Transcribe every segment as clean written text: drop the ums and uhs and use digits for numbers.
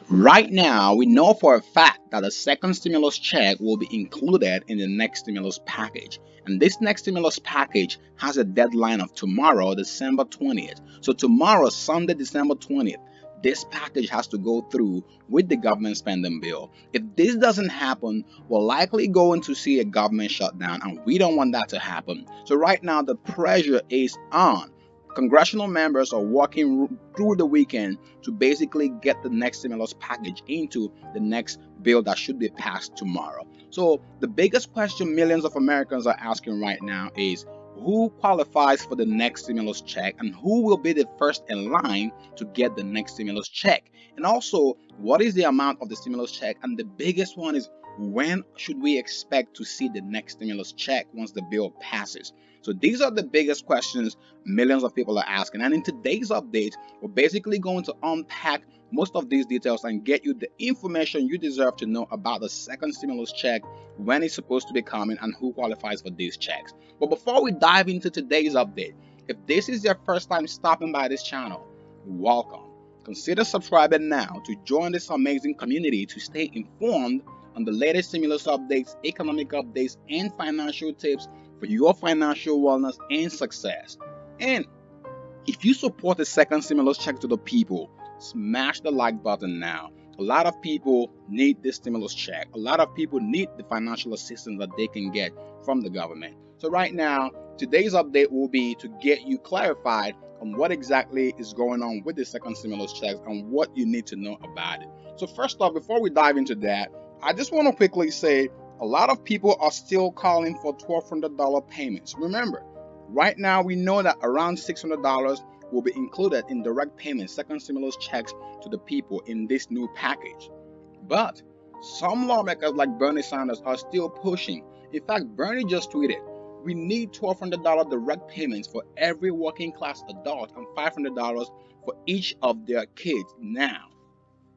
Right now, we know for a fact that the second stimulus check will be included in the next stimulus package. And this next stimulus package has a deadline of tomorrow, December 20th. So, tomorrow, Sunday, December 20th, this package has to go through with the government spending bill. If this doesn't happen, we're likely going to see a government shutdown, and we don't want that to happen. So, right now, the pressure is on. Congressional members are working through the weekend to basically get the next stimulus package into the next bill that should be passed tomorrow. So, the biggest question millions of Americans are asking right now is who qualifies for the next stimulus check and who will be the first in line to get the next stimulus check? And also, what is the amount of the stimulus check? And the biggest one is when should we expect to see the next stimulus check once the bill passes? So these are the biggest questions millions of people are asking. And in today's update, we're basically going to unpack most of these details and get you the information you deserve to know about the second stimulus check, when it's supposed to be coming, and who qualifies for these checks. But before we dive into today's update, if this is your first time stopping by this channel, welcome. Consider subscribing now to join this amazing community to stay informed on the latest stimulus updates, economic updates, and financial tips for your financial wellness and success. And if you support the second stimulus check to the people, smash the like button now. A lot of people need this stimulus check. A lot of people need the financial assistance that they can get from the government. So right now, today's update will be to get you clarified on what exactly is going on with the second stimulus checks and what you need to know about it. So first off, before we dive into that, I just want to quickly say a lot of people are still calling for $1,200 payments. Remember, right now, we know that around $600 will be included in direct payments, second stimulus checks to the people in this new package. But some lawmakers like Bernie Sanders are still pushing. In fact, Bernie just tweeted, "We need $1,200 direct payments for every working class adult and $500 for each of their kids now."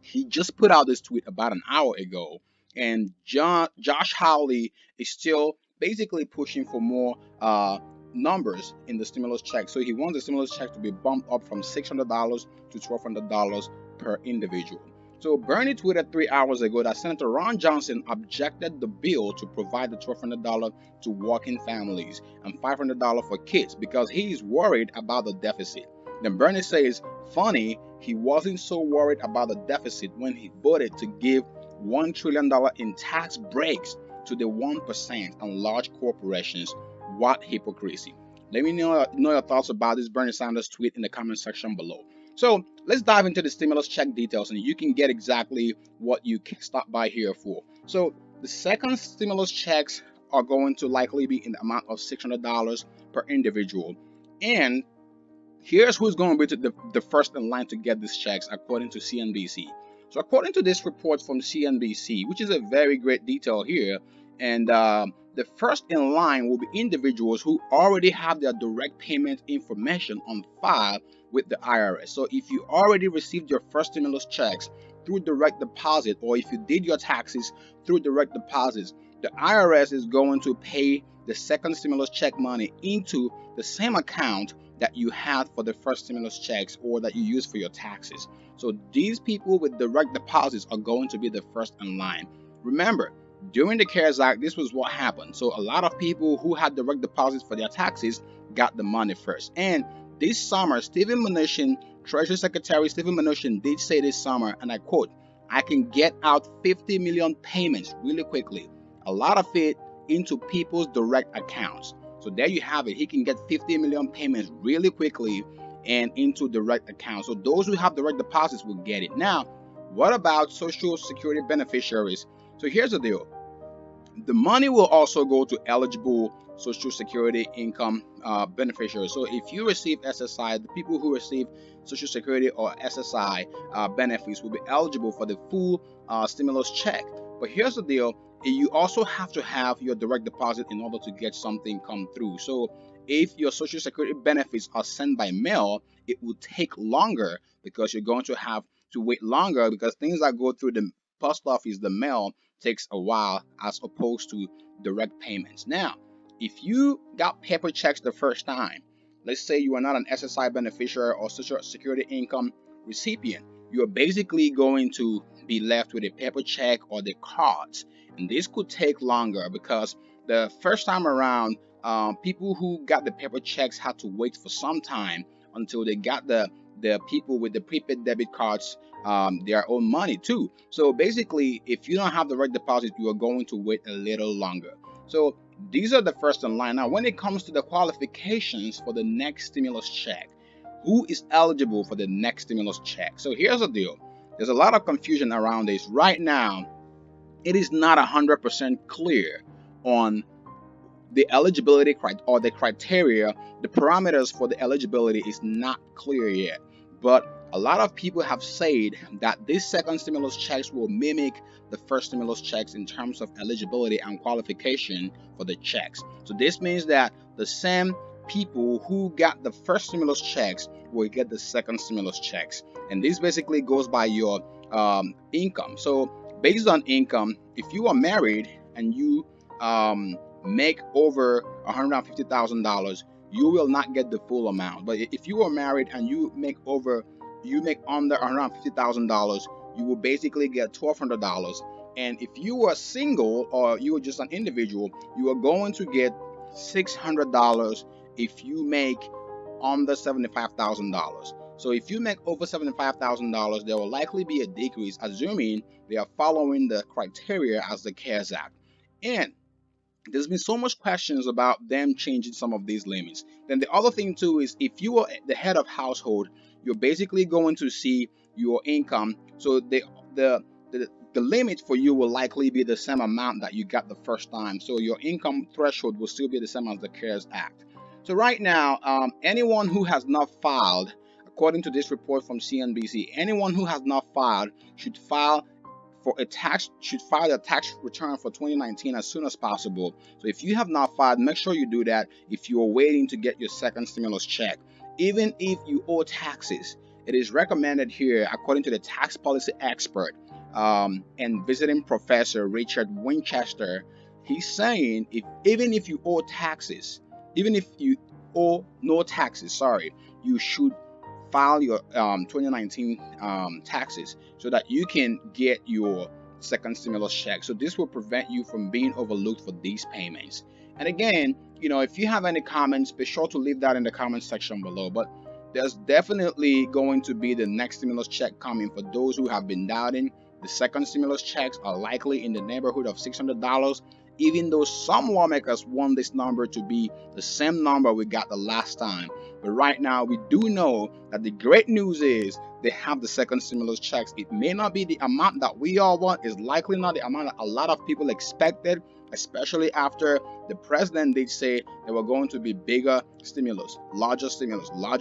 He just put out this tweet about an hour ago, and Josh Hawley is still basically pushing for more numbers in the stimulus check. So he wants the stimulus check to be bumped up from $600 to $1,200 per individual. So Bernie tweeted 3 hours ago that Senator Ron Johnson objected the bill to provide the $1,200 to working families and $500 for kids because he's worried about the deficit. Then Bernie says, funny, he wasn't so worried about the deficit when he voted to give $1 trillion in tax breaks to the 1% and large corporations. What hypocrisy. Let me know your thoughts about this Bernie Sanders tweet in the comment section below. So let's dive into the stimulus check details and you can get exactly what you stop by here for. So the second stimulus checks are going to likely be in the amount of $600 per individual. And here's who's going to be the first in line to get these checks according to CNBC. So according to this report from CNBC, which is a very great detail here, and the first in line will be individuals who already have their direct payment information on file with the IRS. So if you already received your first stimulus checks through direct deposit, or if you did your taxes through direct deposits, the IRS is going to pay the second stimulus check money into the same account that you had for the first stimulus checks or that you used for your taxes. So these people with direct deposits are going to be the first in line. Remember, during the CARES Act, this was what happened. So a lot of people who had direct deposits for their taxes got the money first. And this summer, Treasury Secretary Stephen Mnuchin did say this summer, and I quote, "I can get out 50 million payments really quickly. A lot of it into people's direct accounts." So there you have it. He can get 50 million payments really quickly and into direct accounts. So those who have direct deposits will get it. Now, what about Social Security beneficiaries? So here's the deal. The money will also go to eligible Social Security income beneficiaries. So if you receive SSI, the people who receive Social Security or SSI benefits will be eligible for the full stimulus check. But here's the deal. You also have to have your direct deposit in order to get something come through. So if your Social Security benefits are sent by mail, it will take longer because you're going to have to wait longer because things that go through the post office, the mail, takes a while as opposed to direct payments. Now, if you got paper checks the first time, let's say you are not an SSI beneficiary or Social Security income recipient, you're basically going to be left with a paper check or the cards. And this could take longer because the first time around, people who got the paper checks had to wait for some time until they got the people with the prepaid debit cards their own money too. So basically, if you don't have the right deposit, you are going to wait a little longer. So these are the first in line. Now, when it comes to the qualifications for the next stimulus check, who is eligible for the next stimulus check? So here's the deal. There's a lot of confusion around this. Right now, it is not 100% clear on the eligibility or the criteria, the parameters for the eligibility is not clear yet. But a lot of people have said that this second stimulus checks will mimic the first stimulus checks in terms of eligibility and qualification for the checks. So this means that the same people who got the first stimulus checks will get the second stimulus checks. And this basically goes by your income. So based on income, if you are married and you make over $150,000, you will not get the full amount. But if you are married and you make under $150,000, you will basically get $1,200. And if you are single or you are just an individual, you are going to get $600 if you make under $75,000. So if you make over $75,000, there will likely be a decrease, assuming they are following the criteria as the CARES Act. And there's been so much questions about them changing some of these limits. Then the other thing too is if you are the head of household, you're basically going to see your income. So the limit for you will likely be the same amount that you got the first time. So your income threshold will still be the same as the CARES Act. So right now, anyone who has not filed, according to this report from CNBC, anyone who has not filed should file a tax return for 2019 as soon as possible. So if you have not filed, make sure you do that if you are waiting to get your second stimulus check. Even if you owe taxes, it is recommended here, according to the tax policy expert and visiting professor Richard Winchester, he's saying even if you owe taxes, even if you owe no taxes, you should file your 2019 taxes so that you can get your second stimulus check. So this will prevent you from being overlooked for these payments. And again, if you have any comments, be sure to leave that in the comment section below. But there's definitely going to be the next stimulus check coming. For those who have been doubting, the second stimulus checks are likely in the neighborhood of $600, even though some lawmakers want this number to be the same number we got the last time. But right now, we do know that the great news is they have the second stimulus checks. It may not be the amount that we all want. It's likely not the amount that a lot of people expected, especially after the president did say there were going to be bigger stimulus, larger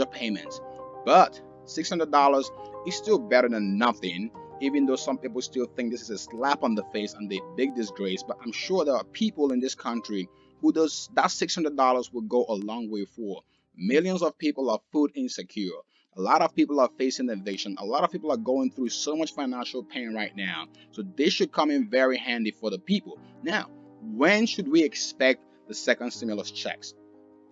payments. But $600 is still better than nothing, even though some people still think this is a slap on the face and a big disgrace. But I'm sure there are people in this country who that $600 will go a long way for. Millions of people are food insecure. A lot of people are facing eviction. A lot of people are going through so much financial pain right now. So this should come in very handy for the people. Now, when should we expect the second stimulus checks?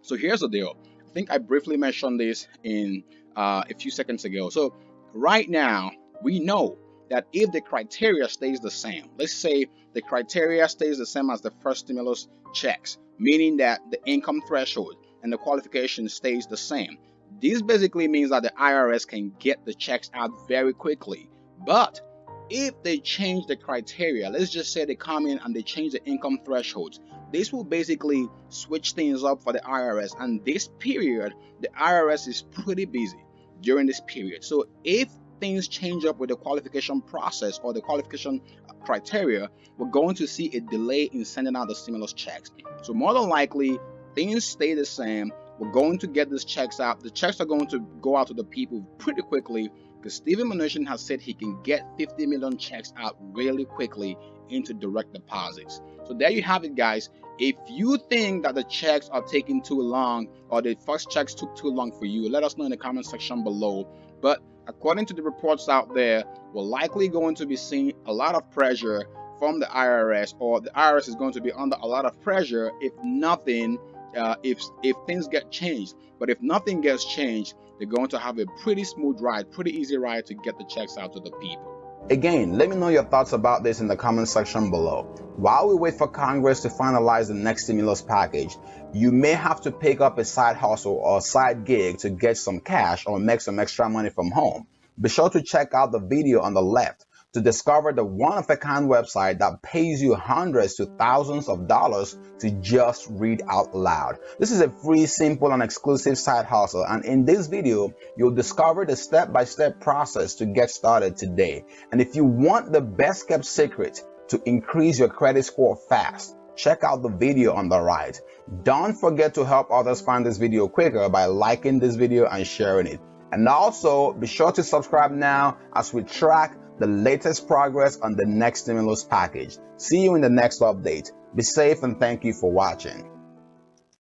So here's the deal. I think I briefly mentioned this in a few seconds ago. So right now, we know that if the criteria stays the same, let's say the criteria stays the same as the first stimulus checks, meaning that the income threshold and the qualification stays the same. This basically means that the IRS can get the checks out very quickly. But if they change the criteria, let's just say they come in and they change the income thresholds, this will basically switch things up for the IRS. And this period, the IRS is pretty busy during this period. So if things change up with the qualification process or the qualification criteria, we're going to see a delay in sending out the stimulus checks. So more than likely, things stay the same. We're going to get these checks out. The checks are going to go out to the people pretty quickly because Steven Mnuchin has said he can get 50 million checks out really quickly into direct deposits. So there you have it, guys. If you think that the checks are taking too long or the first checks took too long for you, let us know in the comment section below. But according to the reports out there, we're likely going to be seeing a lot of pressure from the IRS, or the IRS is going to be under a lot of pressure if nothing, if things get changed. But if nothing gets changed, they're going to have a pretty smooth ride, pretty easy ride to get the checks out to the people. Again, let me know your thoughts about this in the comment section below. While we wait for Congress to finalize the next stimulus package, you may have to pick up a side hustle or side gig to get some cash or make some extra money from home. Be sure to check out the video on the left to discover the one-of-a-kind website that pays you hundreds to thousands of dollars to just read out loud. This is a free, simple, and exclusive side hustle, and in this video, you'll discover the step-by-step process to get started today. And if you want the best-kept secret to increase your credit score fast, check out the video on the right. Don't forget to help others find this video quicker by liking this video and sharing it. And also, be sure to subscribe now as we track the latest progress on the next stimulus package. See you in the next update. Be safe and thank you for watching.